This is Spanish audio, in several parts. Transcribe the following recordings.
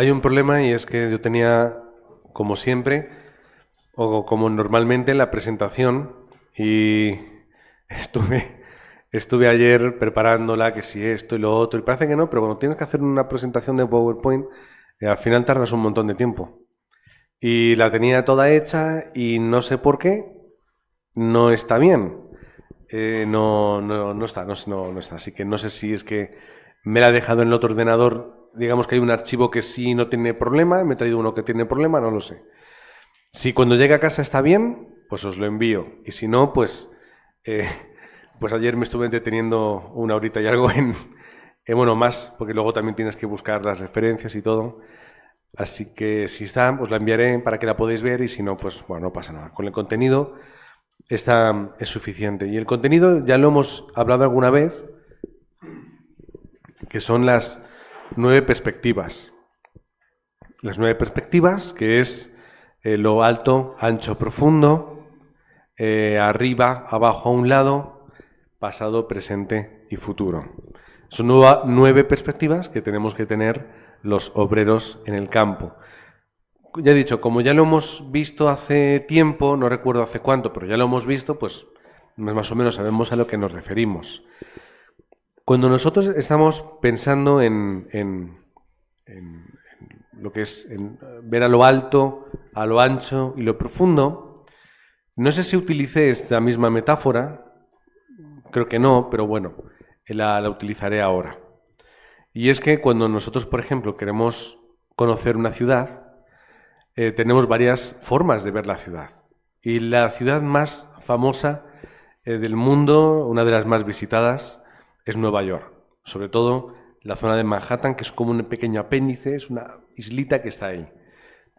Hay un problema y es que yo tenía, como siempre, o como normalmente, la presentación y estuve, estuve ayer preparándola, que si esto y lo otro, y parece que no, pero cuando tienes que hacer una presentación de PowerPoint, al final tardas un montón de tiempo. Y la tenía toda hecha y no sé por qué no está bien. No está, no está. Así que no sé si es que me la he dejado en el otro ordenador. Digamos que hay un archivo que sí no tiene problema, me he traído uno que tiene problema, no lo sé. Si cuando llegue a casa está bien, pues os lo envío. Y si no, eh, pues ayer me estuve entreteniendo una horita y algo bueno, más, porque luego también tienes que buscar las referencias y todo. Así que si está, os la enviaré para que la podáis ver y si no, pues bueno, no pasa nada. Con el contenido esta es suficiente. Y el contenido ya lo hemos hablado alguna vez, que son las 9 perspectivas. Las 9 perspectivas, que es lo alto, ancho, profundo, arriba, abajo, a un lado, pasado, presente y futuro. Son 9 perspectivas que tenemos que tener los obreros en el campo. Ya he dicho, como ya lo hemos visto hace tiempo, no recuerdo hace cuánto, pero ya lo hemos visto, pues más o menos sabemos a lo que nos referimos. Cuando nosotros estamos pensando en lo que es en ver a lo alto, a lo ancho y lo profundo, no sé si utilicé esta misma metáfora, creo que no, pero bueno, la utilizaré ahora. Y es que cuando nosotros, por ejemplo, queremos conocer una ciudad, tenemos varias formas de ver la ciudad. Y la ciudad más famosa del mundo, una de las más visitadas, es Nueva York. Sobre todo la zona de Manhattan, que es como un pequeño apéndice, es una islita que está ahí.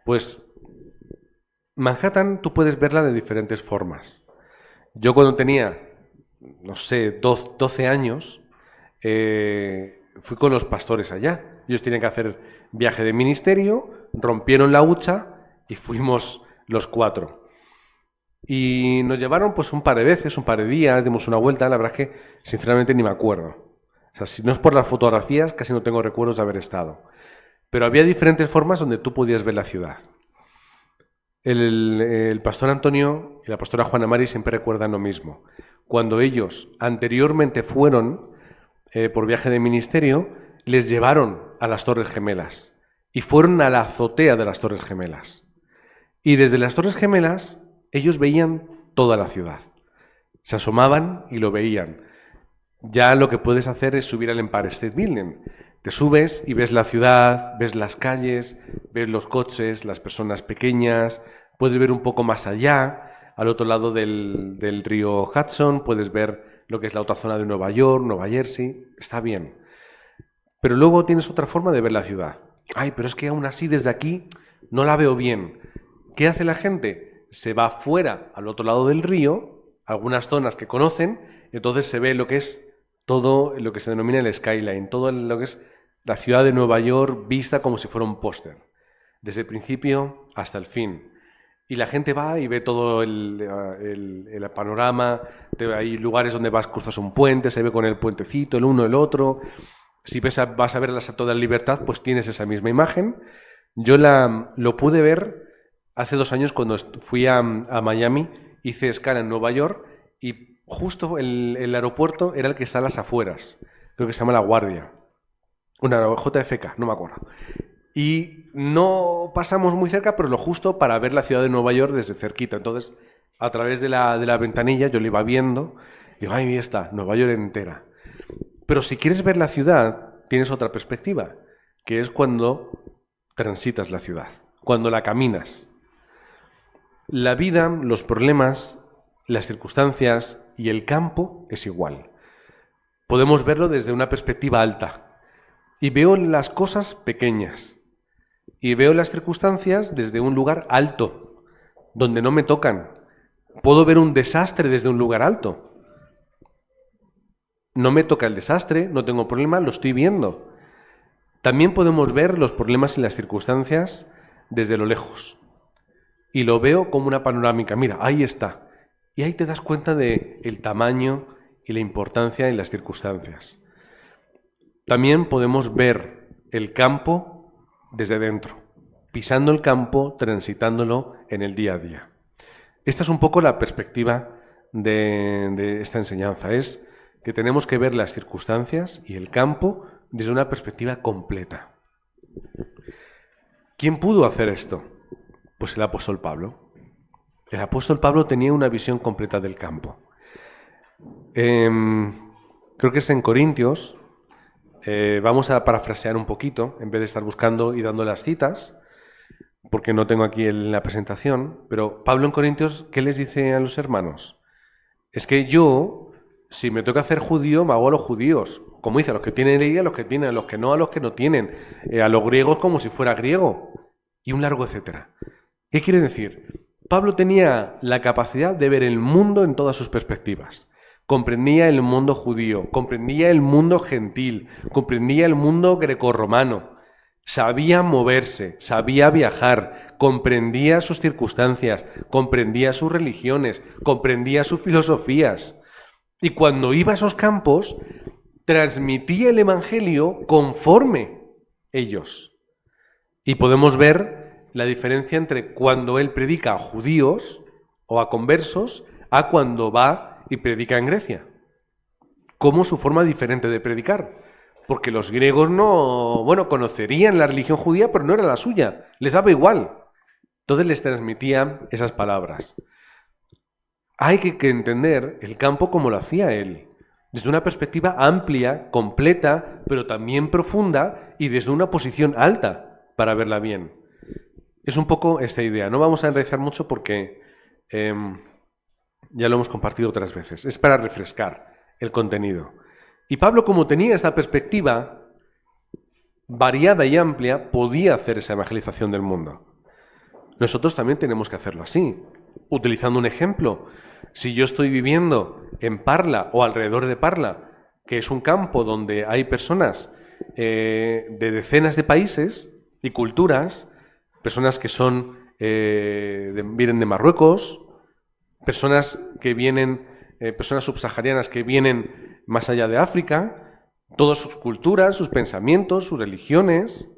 Pues Manhattan tú puedes verla de diferentes formas. Yo cuando tenía, no sé, 12 años, fui con los pastores allá. Ellos tenían que hacer viaje de ministerio, rompieron la hucha y fuimos los 4. Y nos llevaron pues un par de veces, un par de días, dimos una vuelta, la verdad es que sinceramente ni me acuerdo. O sea, si no es por las fotografías, casi no tengo recuerdos de haber estado. Pero había diferentes formas donde tú podías ver la ciudad. El pastor Antonio y la pastora Juana Mari siempre recuerdan lo mismo. Cuando ellos anteriormente fueron por viaje de ministerio, les llevaron a las Torres Gemelas y fueron a la azotea de las Torres Gemelas. Y desde las Torres Gemelas ellos veían toda la ciudad. Se asomaban y lo veían. Ya lo que puedes hacer es subir al Empire State Building. Te subes y ves la ciudad, ves las calles, ves los coches, las personas pequeñas, puedes ver un poco más allá, al otro lado del río Hudson, puedes ver lo que es la otra zona de Nueva York, Nueva Jersey, está bien. Pero luego tienes otra forma de ver la ciudad. Ay, pero es que aún así desde aquí no la veo bien. ¿Qué hace la gente? Se va fuera, al otro lado del río, algunas zonas que conocen, entonces se ve lo que es todo lo que se denomina el skyline, todo lo que es la ciudad de Nueva York vista como si fuera un póster, desde el principio hasta el fin. Y la gente va y ve todo el panorama, hay lugares donde cruzas un puente, se ve con el puentecito, el uno, el otro. Si vas a ver la Estatua de la Libertad, pues tienes esa misma imagen. Yo lo pude ver hace 2 años cuando fui a Miami, hice escala en Nueva York y justo el aeropuerto era el que está a las afueras. Creo que se llama La Guardia. Una JFK, no me acuerdo. Y no pasamos muy cerca, pero lo justo para ver la ciudad de Nueva York desde cerquita. Entonces, a través de la ventanilla yo lo iba viendo. Digo, ahí está, Nueva York entera. Pero si quieres ver la ciudad, tienes otra perspectiva, que es cuando transitas la ciudad, cuando la caminas. La vida, los problemas, las circunstancias y el campo es igual. Podemos verlo desde una perspectiva alta. Y veo las cosas pequeñas. Y veo las circunstancias desde un lugar alto, donde no me tocan. Puedo ver un desastre desde un lugar alto. No me toca el desastre, no tengo problema, lo estoy viendo. También podemos ver los problemas y las circunstancias desde lo lejos. Y lo veo como una panorámica. Mira, ahí está. Y ahí te das cuenta del tamaño y la importancia en las circunstancias. También podemos ver el campo desde dentro, pisando el campo, transitándolo en el día a día. Esta es un poco la perspectiva de esta enseñanza, es que tenemos que ver las circunstancias y el campo desde una perspectiva completa. ¿Quién pudo hacer esto? Pues el apóstol Pablo. El apóstol Pablo tenía una visión completa del campo. Creo que es en Corintios, vamos a parafrasear un poquito, en vez de estar buscando y dando las citas, porque no tengo aquí la presentación, pero Pablo en Corintios, ¿qué les dice a los hermanos? Es que yo, si me toca hacer judío, me hago a los judíos, como dice, a los que tienen ley, a los que tienen, a los que no, a los que no tienen, a los griegos como si fuera griego, y un largo etcétera. ¿Qué quiere decir? Pablo tenía la capacidad de ver el mundo en todas sus perspectivas. Comprendía el mundo judío, comprendía el mundo gentil, comprendía el mundo grecorromano. Sabía moverse, sabía viajar, comprendía sus circunstancias, comprendía sus religiones, comprendía sus filosofías. Y cuando iba a esos campos, transmitía el evangelio conforme ellos. Y podemos ver la diferencia entre cuando él predica a judíos o a conversos a cuando va y predica en Grecia. Cómo su forma diferente de predicar. Porque los griegos conocerían la religión judía, pero no era la suya. Les daba igual. Entonces les transmitían esas palabras. Hay que entender el campo como lo hacía él. Desde una perspectiva amplia, completa, pero también profunda y desde una posición alta para verla bien. Es un poco esta idea. No vamos a enraizar mucho porque ya lo hemos compartido otras veces. Es para refrescar el contenido. Y Pablo, como tenía esta perspectiva variada y amplia, podía hacer esa evangelización del mundo. Nosotros también tenemos que hacerlo así. Utilizando un ejemplo, si yo estoy viviendo en Parla o alrededor de Parla, que es un campo donde hay personas de decenas de países y culturas, personas que vienen de Marruecos, personas que vienen, personas subsaharianas que vienen más allá de África, todas sus culturas, sus pensamientos, sus religiones.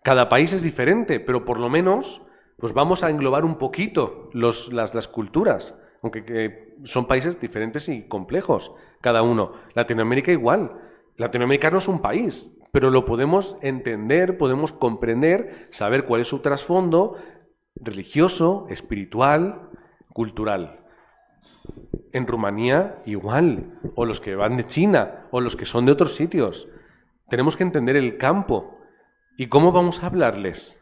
Cada país es diferente, pero por lo menos pues vamos a englobar un poquito las culturas, aunque son países diferentes y complejos cada uno. Latinoamérica igual. Latinoamérica no es un país, pero lo podemos entender, podemos comprender, saber cuál es su trasfondo religioso, espiritual, cultural. En Rumanía igual, o los que van de China, o los que son de otros sitios. Tenemos que entender el campo. ¿Y cómo vamos a hablarles?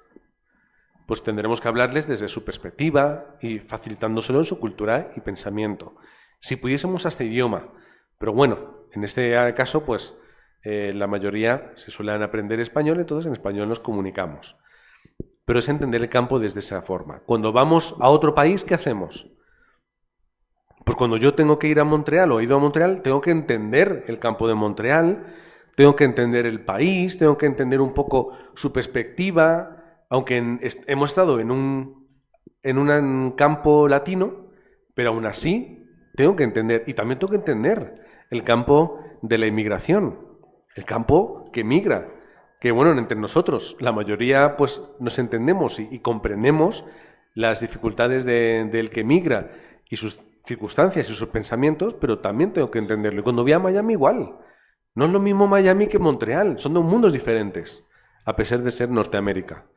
Pues tendremos que hablarles desde su perspectiva y facilitándoselo en su cultura y pensamiento. Si pudiésemos hasta idioma. Pero bueno, en este caso, pues la mayoría se suelen aprender español, entonces en español nos comunicamos. Pero es entender el campo desde esa forma. Cuando vamos a otro país, ¿qué hacemos? Pues cuando yo tengo que ir a Montreal o he ido a Montreal, tengo que entender el campo de Montreal, tengo que entender el país, tengo que entender un poco su perspectiva, aunque hemos estado en un campo latino, pero aún así tengo que entender, y también tengo que entender el campo de la inmigración, el campo que migra, que bueno, entre nosotros, la mayoría pues nos entendemos y comprendemos las dificultades del que migra y sus circunstancias y sus pensamientos, pero también tengo que entenderlo. Y cuando voy a Miami igual. No es lo mismo Miami que Montreal. Son dos mundos diferentes, a pesar de ser Norteamérica.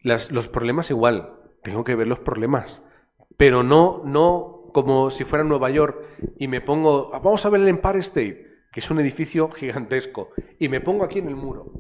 Los problemas igual. Tengo que ver los problemas. Pero no como si fuera Nueva York y me pongo... Vamos a ver el Empire State, que es un edificio gigantesco. Y me pongo aquí en el muro.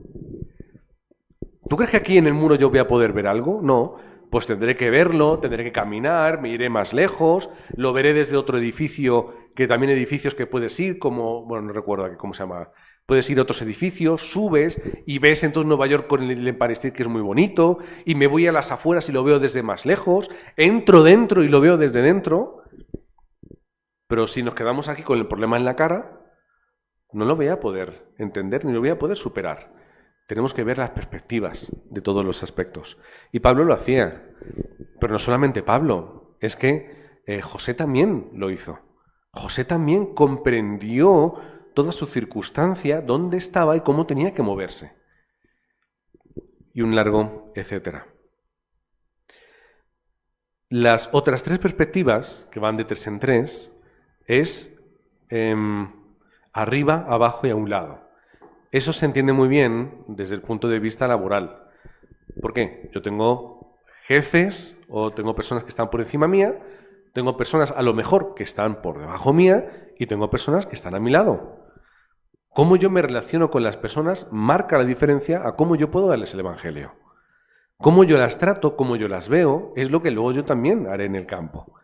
¿Tú crees que aquí en el muro yo voy a poder ver algo? No. Pues tendré que verlo, tendré que caminar, me iré más lejos, lo veré desde otro edificio, que también edificios que puedes ir, como, bueno, no recuerdo cómo se llama, puedes ir a otros edificios, subes y ves entonces Nueva York con el Empire State, que es muy bonito, y me voy a las afueras y lo veo desde más lejos, entro dentro y lo veo desde dentro, pero si nos quedamos aquí con el problema en la cara, no lo voy a poder entender ni lo voy a poder superar. Tenemos que ver las perspectivas de todos los aspectos. Y Pablo lo hacía. Pero no solamente Pablo, es que José también lo hizo. José también comprendió toda su circunstancia, dónde estaba y cómo tenía que moverse. y un largo etcétera. Las otras 3 perspectivas, que van de 3 en 3, es arriba, abajo y a un lado. Eso se entiende muy bien desde el punto de vista laboral. ¿Por qué? Yo tengo jefes o tengo personas que están por encima mía, tengo personas a lo mejor que están por debajo mía y tengo personas que están a mi lado. Cómo yo me relaciono con las personas marca la diferencia a cómo yo puedo darles el Evangelio. Cómo yo las trato, cómo yo las veo, es lo que luego yo también haré en el campo.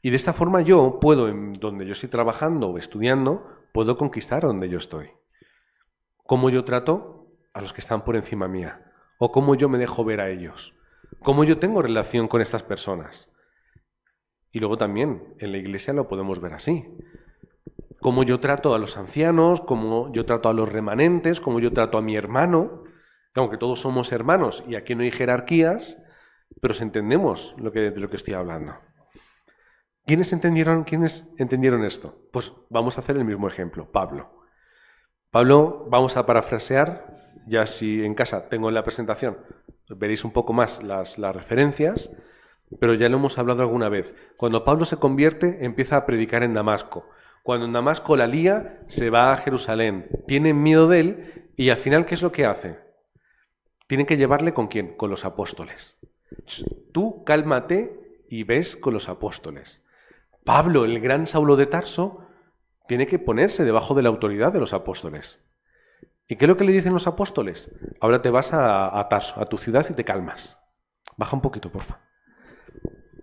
Y de esta forma yo puedo, en donde yo estoy trabajando o estudiando, puedo conquistar donde yo estoy. Cómo yo trato a los que están por encima mía, o cómo yo me dejo ver a ellos, cómo yo tengo relación con estas personas. Y luego también en la iglesia lo podemos ver así. Cómo yo trato a los ancianos, cómo yo trato a los remanentes, cómo yo trato a mi hermano, que aunque todos somos hermanos y aquí no hay jerarquías, pero entendemos de lo que estoy hablando. ¿Quiénes entendieron esto? Pues vamos a hacer el mismo ejemplo, Pablo. Pablo, vamos a parafrasear, ya si en casa tengo en la presentación, veréis un poco más las referencias, pero ya lo hemos hablado alguna vez. Cuando Pablo se convierte, empieza a predicar en Damasco. Cuando en Damasco la lía, se va a Jerusalén. Tienen miedo de él y al final, ¿qué es lo que hace? Tienen que llevarle ¿con quién? Con los apóstoles. Tú cálmate y ves con los apóstoles. Pablo, el gran Saulo de Tarso, tiene que ponerse debajo de la autoridad de los apóstoles. ¿Y qué es lo que le dicen los apóstoles? Ahora te vas a Tarso, a tu ciudad, y te calmas. Baja un poquito, porfa.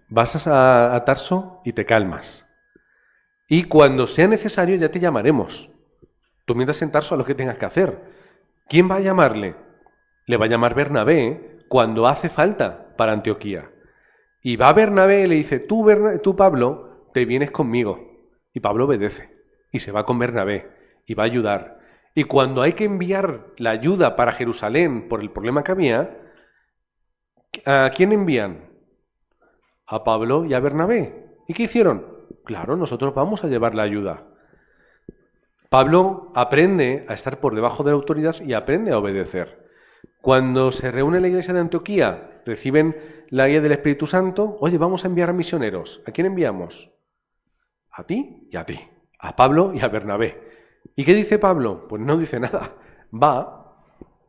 Vas a Tarso y te calmas. Y cuando sea necesario ya te llamaremos. Tú mientras en Tarso a lo que tengas que hacer. ¿Quién va a llamarle? Le va a llamar Bernabé cuando hace falta para Antioquía. Y va Bernabé y le dice, tú Pablo, te vienes conmigo. Y Pablo obedece. Y se va con Bernabé. Y va a ayudar. Y cuando hay que enviar la ayuda para Jerusalén por el problema que había, ¿a quién envían? A Pablo y a Bernabé. ¿Y qué hicieron? Claro, nosotros vamos a llevar la ayuda. Pablo aprende a estar por debajo de la autoridad y aprende a obedecer. Cuando se reúne la iglesia de Antioquía, reciben la guía del Espíritu Santo. Oye, vamos a enviar a misioneros. ¿A quién enviamos? A ti y a ti. A Pablo y a Bernabé. ¿Y qué dice Pablo? Pues no dice nada. Va,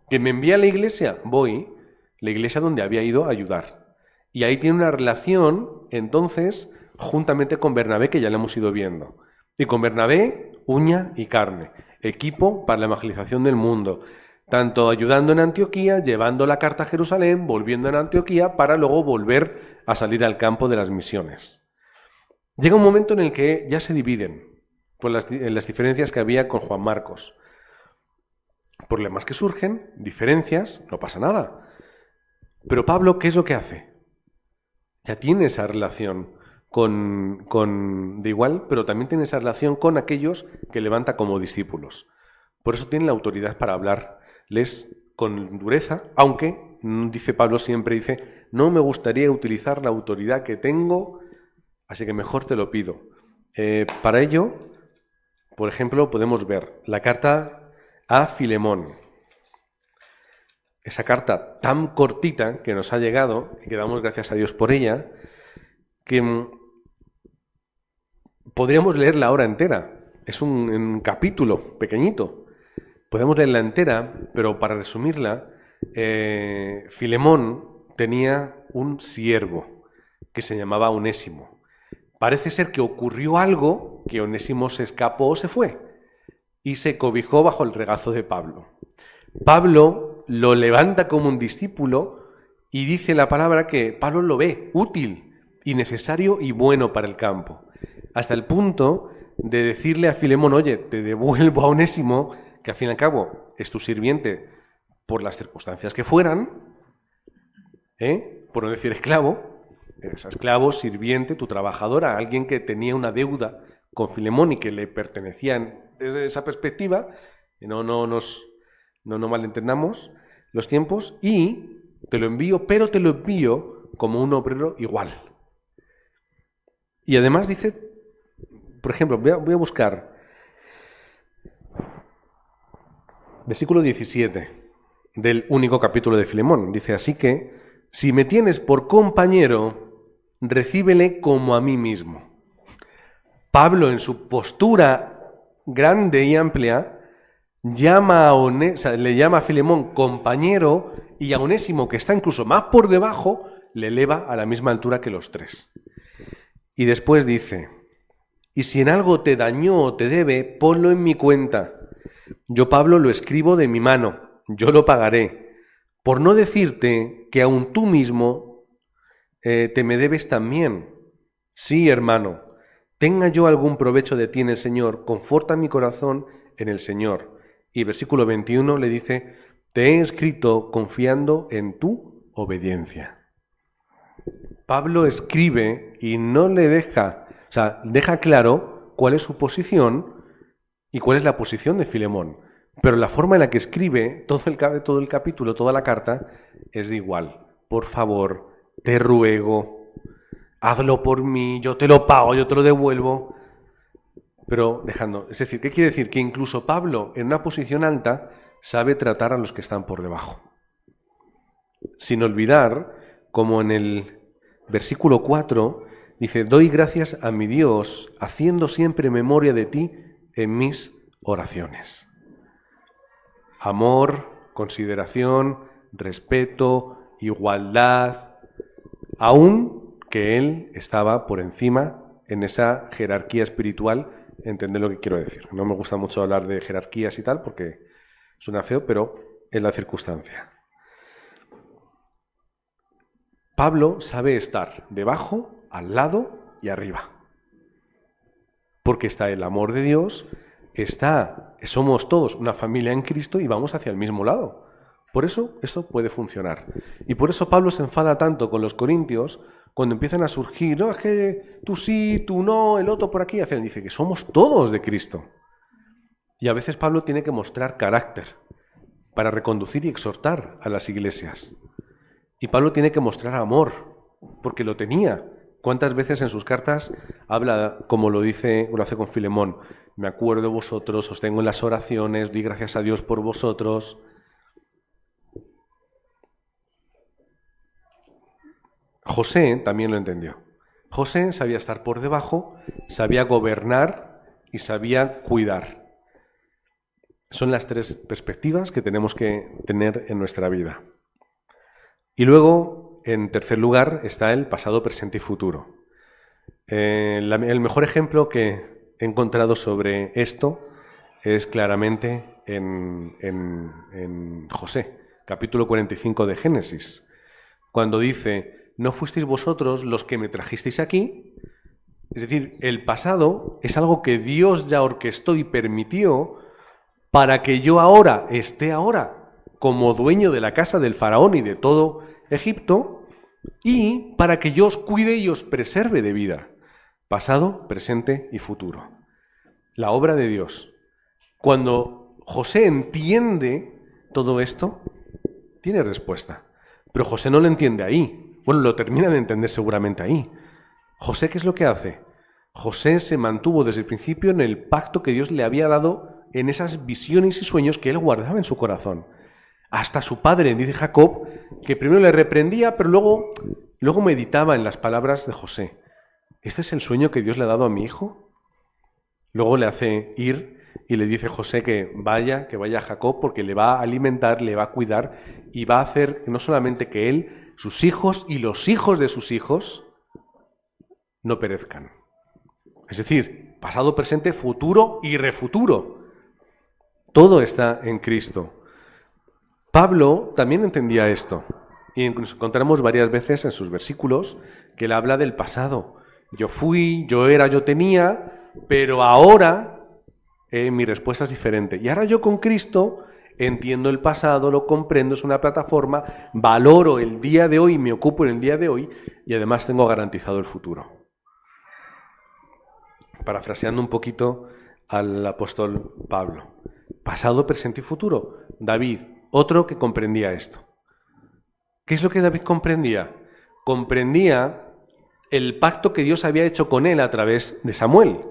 que me envía a la iglesia. Voy, la iglesia donde había ido a ayudar. Y ahí tiene una relación, entonces, juntamente con Bernabé, que ya lo hemos ido viendo. Y con Bernabé, uña y carne. Equipo para la evangelización del mundo. Tanto ayudando en Antioquía, llevando la carta a Jerusalén, volviendo en Antioquía, para luego volver a salir al campo de las misiones. Llega un momento en el que ya se dividen por las diferencias que había con Juan Marcos. Problemas que surgen, diferencias, no pasa nada. Pero Pablo, ¿qué es lo que hace? Ya tiene esa relación de igual, pero también tiene esa relación con aquellos que levanta como discípulos. Por eso tiene la autoridad para hablarles con dureza, aunque, dice Pablo siempre, dice, no me gustaría utilizar la autoridad que tengo, así que mejor te lo pido. Para ello, por ejemplo, podemos ver la carta a Filemón. Esa carta tan cortita que nos ha llegado, y que damos gracias a Dios por ella, que podríamos leerla ahora entera. Es un capítulo pequeñito. Podemos leerla entera, pero para resumirla, Filemón tenía un siervo que se llamaba Onésimo. Parece ser que ocurrió algo, que Onésimo se escapó o se fue y se cobijó bajo el regazo de Pablo. Pablo lo levanta como un discípulo y dice la palabra que Pablo lo ve útil y necesario y bueno para el campo, hasta el punto de decirle a Filemón, oye, te devuelvo a Onésimo, que al fin y al cabo es tu sirviente por las circunstancias que fueran, por no decir esclavo, es esclavo, sirviente, tu trabajadora, alguien que tenía una deuda con Filemón y que le pertenecían desde esa perspectiva, no malentendamos los tiempos, y te lo envío, pero te lo envío como un obrero igual. Y además dice, por ejemplo, voy a buscar versículo 17. del único capítulo de Filemón. Dice, así que, si me tienes por compañero, recíbele como a mí mismo. Pablo, en su postura grande y amplia, le llama a Filemón compañero, y a Onésimo, que está incluso más por debajo, le eleva a la misma altura que los tres. Y después dice, y si en algo te dañó o te debe, ponlo en mi cuenta. Yo, Pablo, lo escribo de mi mano, yo lo pagaré. Por no decirte que aun tú mismo te me debes también. Sí, hermano, tenga yo algún provecho de ti en el Señor, conforta mi corazón en el Señor. Y versículo 21 le dice, te he escrito confiando en tu obediencia. Pablo escribe y no le deja, deja claro cuál es su posición y cuál es la posición de Filemón. Pero la forma en la que escribe todo el capítulo, toda la carta, es de igual. Por favor, te ruego, hazlo por mí, yo te lo pago, yo te lo devuelvo. Pero dejando, es decir, ¿qué quiere decir? Que incluso Pablo, en una posición alta, sabe tratar a los que están por debajo. Sin olvidar, como en el versículo 4, dice, doy gracias a mi Dios, haciendo siempre memoria de ti en mis oraciones. Amor, consideración, respeto, igualdad, aun que él estaba por encima en esa jerarquía espiritual. Entended lo que quiero decir. No me gusta mucho hablar de jerarquías y tal porque suena feo, pero es la circunstancia. Pablo sabe estar debajo, al lado y arriba. Porque está el amor de Dios, somos todos una familia en Cristo y vamos hacia el mismo lado. Por eso esto puede funcionar. Y por eso Pablo se enfada tanto con los corintios cuando empiezan a surgir, no, es que tú sí, tú no, el otro por aquí. Al final dice que somos todos de Cristo. Y a veces Pablo tiene que mostrar carácter para reconducir y exhortar a las iglesias. Y Pablo tiene que mostrar amor, porque lo tenía. ¿Cuántas veces en sus cartas habla, como lo hace con Filemón? Me acuerdo de vosotros, os tengo en las oraciones, doy gracias a Dios por vosotros. José también lo entendió. José sabía estar por debajo, sabía gobernar y sabía cuidar. Son las tres perspectivas que tenemos que tener en nuestra vida. Y luego, en tercer lugar, está el pasado, presente y futuro. El mejor ejemplo que he encontrado sobre esto es claramente en José, capítulo 45 de Génesis, cuando dice, no fuisteis vosotros los que me trajisteis aquí. Es decir, el pasado es algo que Dios ya orquestó y permitió para que yo ahora esté como dueño de la casa del faraón y de todo Egipto, y para que yo os cuide y os preserve de vida. Pasado, presente y futuro. La obra de Dios. Cuando José entiende todo esto, tiene respuesta. Pero José no lo entiende ahí. Bueno, lo termina de entender seguramente ahí. José, ¿qué es lo que hace? José se mantuvo desde el principio en el pacto que Dios le había dado en esas visiones y sueños que él guardaba en su corazón. Hasta su padre, dice Jacob, que primero le reprendía, pero luego meditaba en las palabras de José. ¿Este es el sueño que Dios le ha dado a mi hijo? Luego le hace ir y le dice José que vaya a Jacob porque le va a alimentar, le va a cuidar y va a hacer no solamente que él, sus hijos y los hijos de sus hijos no perezcan. Es decir, pasado, presente, futuro y refuturo. Todo está en Cristo. Pablo también entendía esto. Y incluso encontramos varias veces en sus versículos que él habla del pasado. Yo fui, yo era, yo tenía, pero ahora mi respuesta es diferente. Y ahora yo con Cristo entiendo el pasado, lo comprendo, es una plataforma, valoro el día de hoy, me ocupo en el día de hoy y además tengo garantizado el futuro. Parafraseando un poquito al apóstol Pablo. Pasado, presente y futuro. David, otro que comprendía esto. ¿Qué es lo que David comprendía? Comprendía el pacto que Dios había hecho con él a través de Samuel.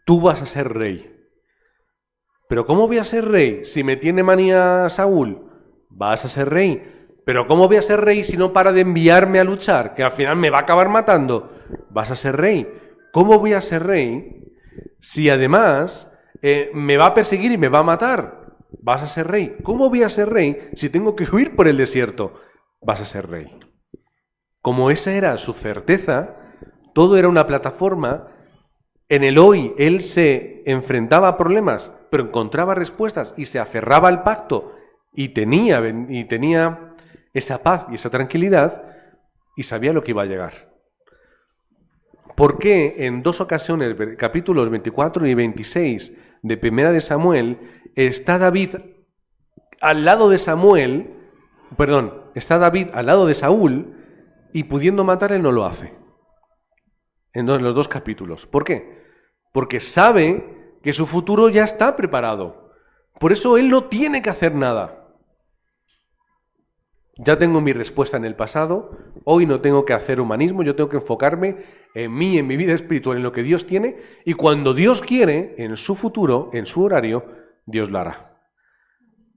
Tú vas a ser rey. ¿Pero cómo voy a ser rey si me tiene manía Saúl? vas a ser rey. Pero ¿cómo voy a ser rey si no para de enviarme a luchar? Que al final me va a acabar matando. Vas a ser rey. ¿Cómo voy a ser rey si además me va a perseguir y me va a matar? Vas a ser rey. ¿Cómo voy a ser rey si tengo que huir por el desierto? Vas a ser rey. Como esa era su certeza, todo era una plataforma. En el hoy él se enfrentaba a problemas, pero encontraba respuestas y se aferraba al pacto y tenía esa paz y esa tranquilidad y sabía lo que iba a llegar. ¿Por qué en dos ocasiones, capítulos 24 y 26 de Primera de Samuel, está David al lado de Saúl y pudiendo matar él no lo hace? En los dos capítulos. ¿Por qué? Porque sabe que su futuro ya está preparado. Por eso él no tiene que hacer nada. Ya tengo mi respuesta en el pasado, hoy no tengo que hacer humanismo, yo tengo que enfocarme en mí, en mi vida espiritual, en lo que Dios tiene, y cuando Dios quiere, en su futuro, en su horario, Dios lo hará.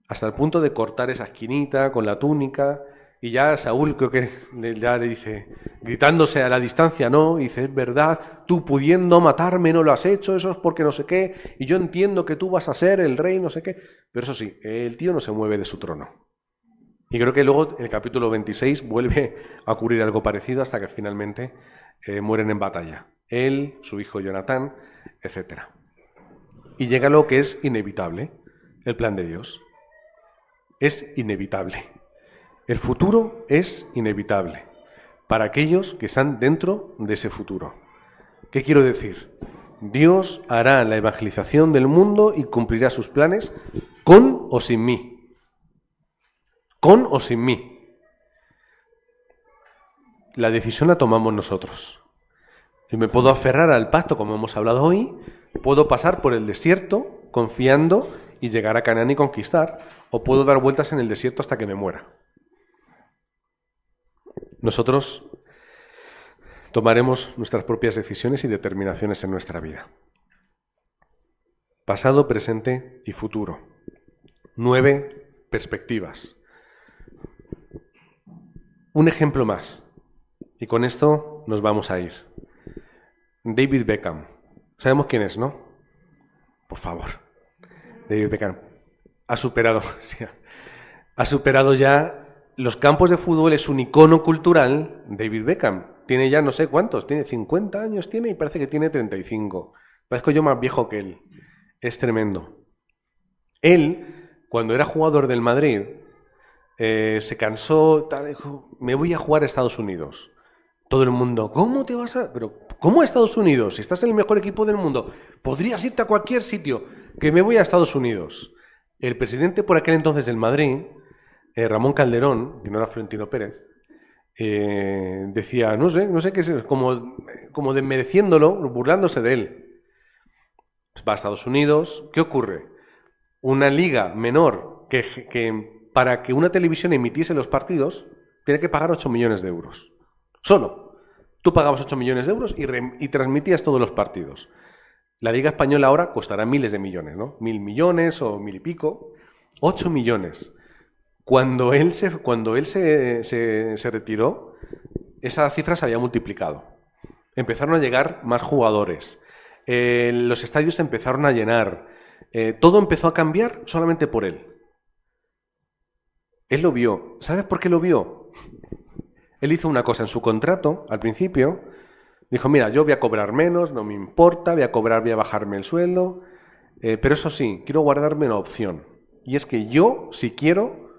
Hasta el punto de cortar esa esquinita con la túnica, y ya Saúl creo que ya le dice, gritándose a la distancia, no, y dice, es verdad, tú pudiendo matarme no lo has hecho, eso es porque no sé qué, y yo entiendo que tú vas a ser el rey, no sé qué, pero eso sí, el tío no se mueve de su trono. Y creo que luego en el capítulo 26 vuelve a ocurrir algo parecido hasta que finalmente mueren en batalla. Él, su hijo Jonatán, etc. Y llega lo que es inevitable, el plan de Dios. Es inevitable. El futuro es inevitable para aquellos que están dentro de ese futuro. ¿Qué quiero decir? Dios hará la evangelización del mundo y cumplirá sus planes con o sin mí. Con o sin mí. La decisión la tomamos nosotros. Yo me puedo aferrar al pacto, como hemos hablado hoy, puedo pasar por el desierto confiando y llegar a Canaán y conquistar, o puedo dar vueltas en el desierto hasta que me muera. Nosotros tomaremos nuestras propias decisiones y determinaciones en nuestra vida. Pasado, presente y futuro. 9 perspectivas. Un ejemplo más, y con esto nos vamos a ir. David Beckham. ¿Sabemos quién es, no? Por favor. David Beckham ha superado ya los campos de fútbol, es un icono cultural. David Beckham tiene ya no sé cuántos, tiene 50 años y parece que tiene 35. Parezco yo más viejo que él. Es tremendo. Él, cuando era jugador del Madrid, se cansó, dijo, me voy a jugar a Estados Unidos. Todo el mundo, ¿cómo te vas a...? Pero, ¿cómo a Estados Unidos? Si estás en el mejor equipo del mundo, podrías irte a cualquier sitio. Que me voy a Estados Unidos. El presidente por aquel entonces del Madrid, Ramón Calderón, que no era Florentino Pérez, decía, no sé qué es, como desmereciéndolo, burlándose de él. Pues va a Estados Unidos. ¿Qué ocurre? Una liga menor que para que una televisión emitiese los partidos, tenía que pagar 8 millones de euros. Solo. Tú pagabas 8 millones de euros y transmitías todos los partidos. La Liga Española ahora costará miles de millones, ¿no? 1.000 millones o 1.000 y pico. 8 millones. Cuando él se retiró, esa cifra se había multiplicado. Empezaron a llegar más jugadores. Los estadios se empezaron a llenar. Todo empezó a cambiar solamente por él. Él lo vio. ¿Sabes por qué lo vio? Él hizo una cosa en su contrato, al principio. Dijo, mira, yo voy a cobrar menos, no me importa, voy a bajarme el sueldo. Pero eso sí, quiero guardarme una opción. Y es que yo, si quiero,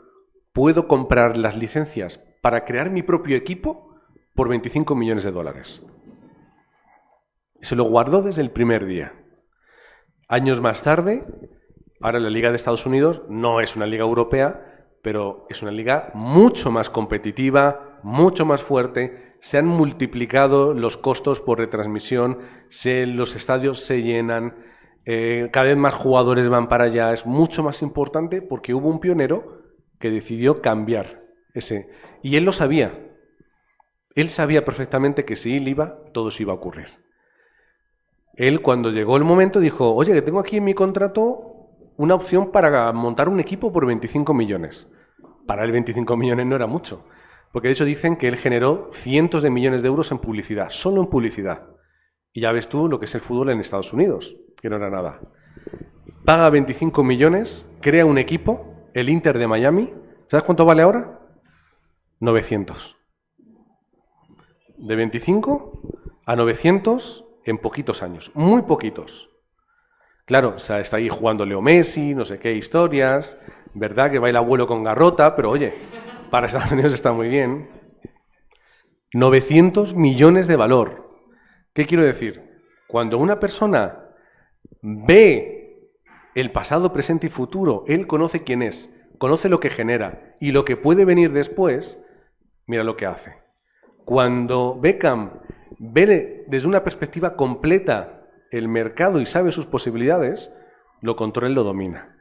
puedo comprar las licencias para crear mi propio equipo por 25 millones de dólares. Se lo guardó desde el primer día. Años más tarde, ahora la Liga de Estados Unidos no es una liga europea, pero es una liga mucho más competitiva, mucho más fuerte. Se han multiplicado los costos por retransmisión, los estadios se llenan, cada vez más jugadores van para allá. Es mucho más importante porque hubo un pionero que decidió cambiar ese. Y él lo sabía. Él sabía perfectamente que si él iba, todo se iba a ocurrir. Él, cuando llegó el momento, dijo, oye, que tengo aquí en mi contrato una opción para montar un equipo por 25 millones. para él 25 millones no era mucho. Porque de hecho dicen que él generó cientos de millones de euros en publicidad, solo en publicidad. Y ya ves tú lo que es el fútbol en Estados Unidos, que no era nada. Paga 25 millones, crea un equipo, el Inter de Miami. ¿Sabes cuánto vale ahora? 900. De 25 a 900 en poquitos años, muy poquitos. Claro, o sea, está ahí jugando Leo Messi, no sé qué historias, verdad que baila abuelo con garrota, pero oye, para Estados Unidos está muy bien. 900 millones de valor. ¿Qué quiero decir? Cuando una persona ve el pasado, presente y futuro, él conoce quién es, conoce lo que genera y lo que puede venir después, mira lo que hace. Cuando Beckham ve desde una perspectiva completa el mercado y sabe sus posibilidades, lo controla y lo domina.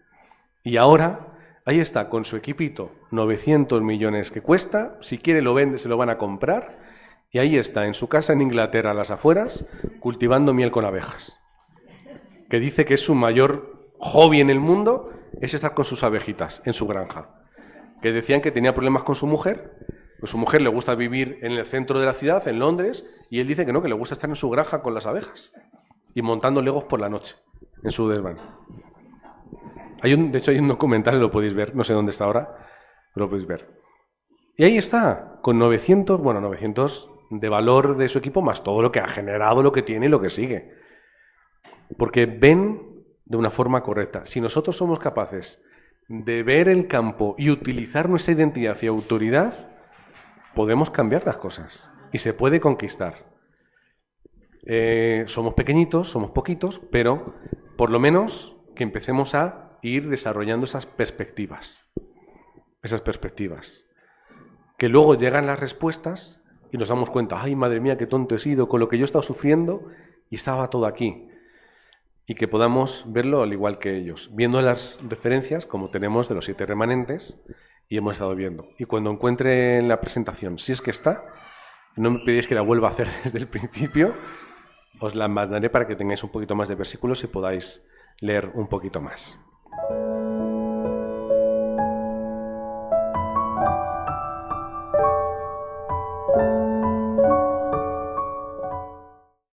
Y ahora, ahí está, con su equipito, 900 millones que cuesta, si quiere lo vende, se lo van a comprar, y ahí está, en su casa en Inglaterra, a las afueras, cultivando miel con abejas. Que dice que es su mayor hobby en el mundo, es estar con sus abejitas en su granja. Que decían que tenía problemas con su mujer, pues su mujer le gusta vivir en el centro de la ciudad, en Londres, y él dice que no, que le gusta estar en su granja con las abejas y montando legos por la noche, en su desván. De hecho, hay un documental, lo podéis ver, no sé dónde está ahora, pero lo podéis ver. Y ahí está, con 900 de valor de su equipo, más todo lo que ha generado, lo que tiene y lo que sigue. Porque ven de una forma correcta. Si nosotros somos capaces de ver el campo y utilizar nuestra identidad y autoridad, podemos cambiar las cosas y se puede conquistar. Somos pequeñitos, somos poquitos, pero por lo menos que empecemos a ir desarrollando esas perspectivas. Que luego llegan las respuestas y nos damos cuenta, ay, madre mía, qué tonto he sido con lo que yo he estado sufriendo y estaba todo aquí. Y que podamos verlo al igual que ellos, viendo las referencias como tenemos de los 7 remanentes y hemos estado viendo. Y cuando encuentre la presentación, si es que está, no me pedís que la vuelva a hacer desde el principio, os la mandaré para que tengáis un poquito más de versículos y podáis leer un poquito más.